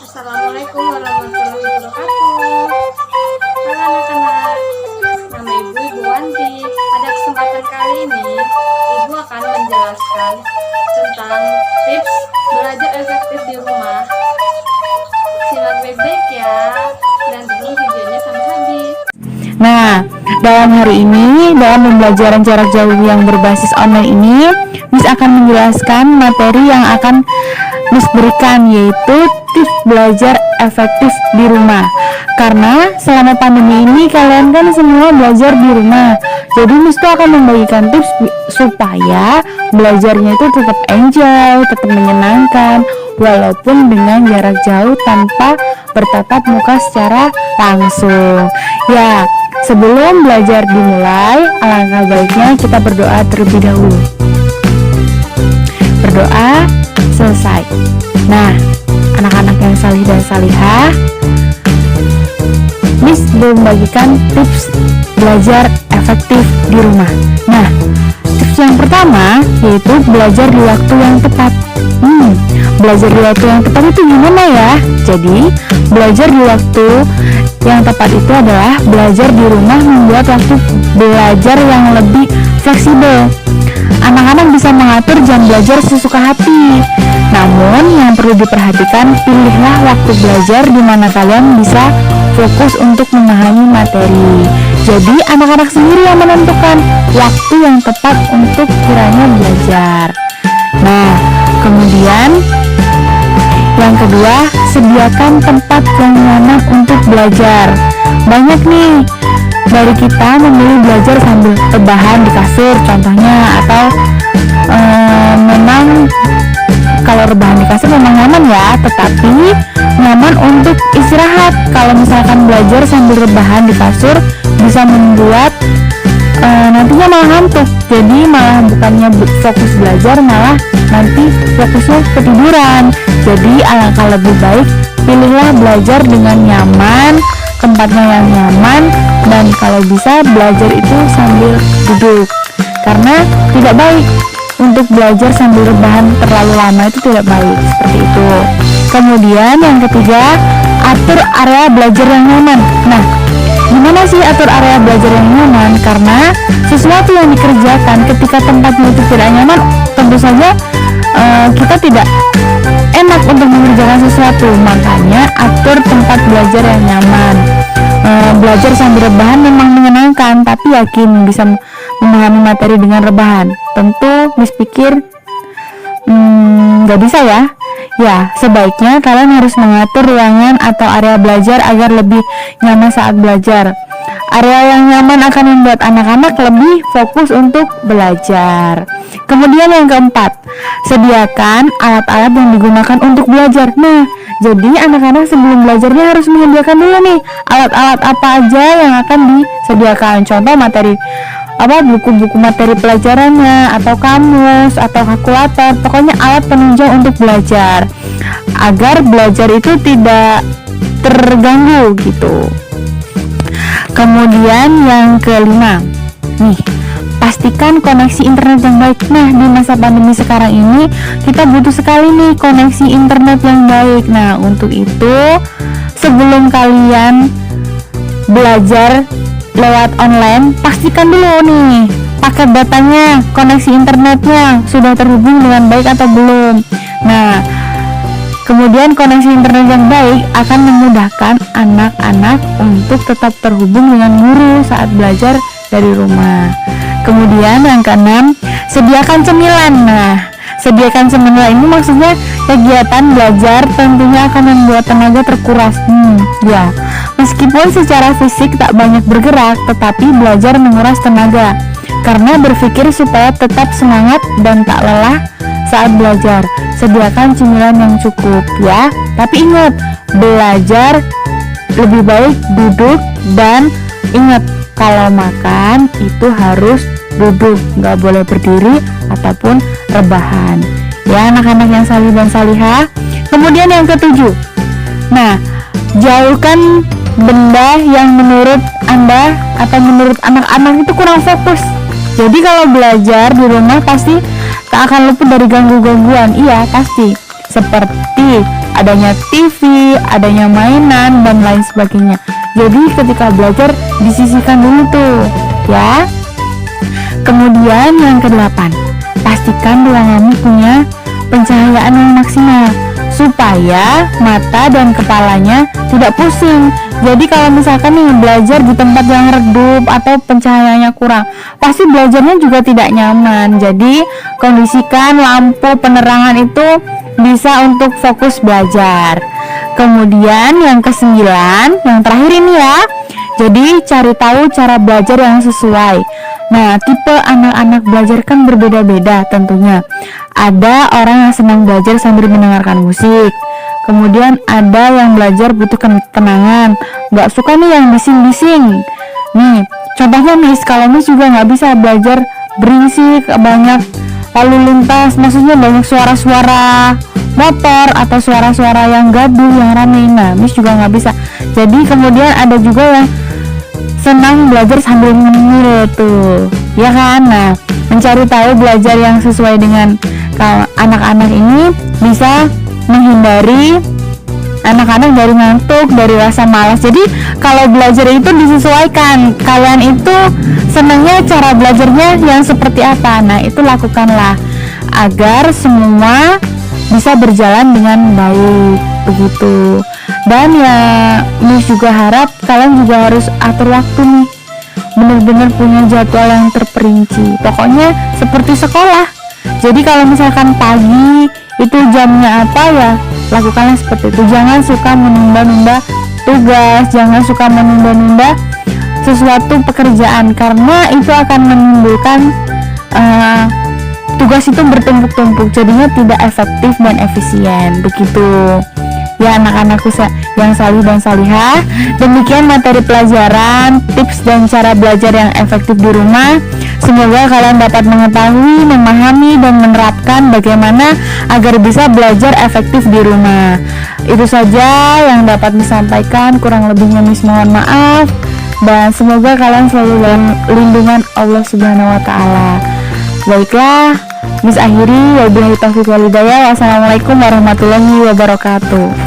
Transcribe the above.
Assalamualaikum warahmatullahi wabarakatuh. Halo anak-anak, nama Ibu Wanti. Pada kesempatan kali ini, Ibu akan menjelaskan tentang tips belajar efektif di rumah. Simak baik-baik ya, dan tonton videonya sampai habis. Nah, dalam hari ini, dalam pembelajaran jarak jauh yang berbasis online ini, Miss akan menjelaskan materi yang akan Miss berikan, yaitu tips belajar efektif di rumah. Karena selama pandemi ini kalian kan semua belajar di rumah, jadi Miss tuh akan membagikan tips supaya belajarnya itu tetap enjoy, tetap menyenangkan, walaupun dengan jarak jauh tanpa bertatap muka secara langsung. Ya, sebelum belajar dimulai, alangkah baiknya kita berdoa terlebih dahulu. Berdoa selesai. Nah, anak-anak yang salih dan salihah, Miss membagikan tips belajar efektif di rumah. Nah, tips yang pertama yaitu belajar di waktu yang tepat. Belajar di waktu yang tepat itu gimana ya? Jadi, belajar di waktu yang tepat itu adalah belajar di rumah membuat waktu belajar yang lebih fleksibel. Anak-anak bisa mengatur jam belajar sesuka hati. Namun, yang perlu diperhatikan, pilihlah waktu belajar di mana kalian bisa fokus untuk memahami materi. Jadi, anak-anak sendiri yang menentukan waktu yang tepat untuk kiranya belajar. Nah, kemudian yang kedua, sediakan tempat yang nyaman untuk belajar. Banyak nih dari kita memilih belajar sambil rebahan di kasur contohnya, atau memang kalau rebahan di kasur memang nyaman ya, tetapi nyaman untuk istirahat. Kalau misalkan belajar sambil rebahan di kasur bisa membuat nantinya malah ngantuk, jadi malah bukannya fokus belajar, malah nanti fokusnya ketiduran. Jadi alangkah lebih baik pilihlah belajar dengan nyaman, tempatnya yang nyaman, dan kalau bisa belajar itu sambil duduk, karena tidak baik untuk belajar sambil rebahan terlalu lama, itu tidak baik, seperti itu. Kemudian yang ketiga, atur area belajar yang nyaman. Nah, gimana sih atur area belajar yang nyaman? Karena sesuatu yang dikerjakan ketika tempatnya itu tidak nyaman, tentu saja kita tidak enak untuk mengerjakan sesuatu. Makanya atur tempat belajar yang nyaman. Belajar sambil rebahan memang menyenangkan, tapi yakin bisa memahami materi dengan rebahan? Tentu Miss pikir gak bisa ya. Ya, sebaiknya kalian harus mengatur ruangan atau area belajar agar lebih nyaman saat belajar. Area yang nyaman akan membuat anak-anak lebih fokus untuk belajar. Kemudian yang keempat, sediakan alat-alat yang digunakan untuk belajar. Nah, jadi anak-anak sebelum belajarnya harus menyediakan dulu nih alat-alat apa aja yang akan disediakan. Contoh materi buku-buku materi pelajarannya, atau kamus, atau kalkulator, pokoknya alat penunjang untuk belajar agar belajar itu tidak terganggu gitu. Kemudian yang kelima, nih, pastikan koneksi internet yang baik. Nah, di masa pandemi sekarang ini kita butuh sekali nih koneksi internet yang baik. Nah, untuk itu sebelum kalian belajar lewat online, pastikan dulu nih paket datanya, koneksi internetnya sudah terhubung dengan baik atau belum. Nah, kemudian koneksi internet yang baik akan memudahkan anak-anak untuk tetap terhubung dengan guru saat belajar dari rumah. Kemudian yang keenam, sediakan cemilan. Nah, sediakan cemilan ini maksudnya kegiatan belajar tentunya akan membuat tenaga terkuras. Ya, meskipun secara fisik tak banyak bergerak, tetapi belajar menguras tenaga karena berpikir supaya tetap semangat dan tak lelah saat belajar. Sediakan cemilan yang cukup ya. Tapi ingat, belajar lebih baik duduk, dan ingat kalau makan itu harus duduk, nggak boleh berdiri ataupun rebahan. Ya anak-anak yang salih dan salihah. Kemudian yang ketujuh, nah, jauhkan benda yang menurut Anda atau menurut anak-anak itu kurang fokus. Jadi kalau belajar di rumah pasti tak akan luput dari gangguan. Iya, pasti. Seperti adanya TV, adanya mainan dan lain sebagainya. Jadi ketika belajar disisihkan dulu tuh ya. Kemudian yang ke-8, pastikan ruanganmu punya pencahayaan yang maksimal supaya mata dan kepalanya tidak pusing. Jadi kalau misalkan nih belajar di tempat yang redup atau pencahayaannya kurang, pasti belajarnya juga tidak nyaman. Jadi kondisikan lampu penerangan itu bisa untuk fokus belajar. Kemudian yang ke-9, yang terakhir ini ya. Jadi cari tahu cara belajar yang sesuai. Nah, tipe anak-anak belajar kan berbeda-beda tentunya. Ada orang yang senang belajar sambil mendengarkan musik. Kemudian ada yang belajar butuh ketenangan, nggak suka nih yang bising-bising. Nih, contohnya Miss, kalau Miss juga nggak bisa belajar berisik, banyak lalu lintas, maksudnya banyak suara-suara motor atau suara-suara yang gaduh, yang rame. Nah, Miss juga nggak bisa. Jadi kemudian ada juga yang senang belajar sambil ngemil tuh, ya kan? Nah, mencari tahu belajar yang sesuai dengan anak-anak ini bisa menghindari anak-anak dari ngantuk, dari rasa malas. Jadi kalau belajar itu disesuaikan, kalian itu senangnya cara belajarnya yang seperti apa. Nah, itu lakukanlah agar semua bisa berjalan dengan baik begitu. Dan ya Miss juga harap kalian juga harus atur waktu nih, benar-benar punya jadwal yang terperinci. Pokoknya seperti sekolah. Jadi kalau misalkan pagi itu jamnya apa ya, lakukanlah seperti itu. Jangan suka menunda-nunda tugas, jangan suka menunda-nunda sesuatu pekerjaan, karena itu akan menimbulkan tugas itu bertumpuk-tumpuk, jadinya tidak efektif dan efisien begitu. Ya anak-anakku yang salih dan salihah, demikian materi pelajaran, tips dan cara belajar yang efektif di rumah. Semoga kalian dapat mengetahui, memahami, dan menerapkan bagaimana agar bisa belajar efektif di rumah. Itu saja yang dapat disampaikan, kurang lebihnya Miss mohon maaf. Dan semoga kalian selalu dalam lindungan Allah Subhanahu wa Ta'ala. Baiklah, Miss akhiri, wabillahi taufiq wal hidayah. Wassalamualaikum warahmatullahi wabarakatuh.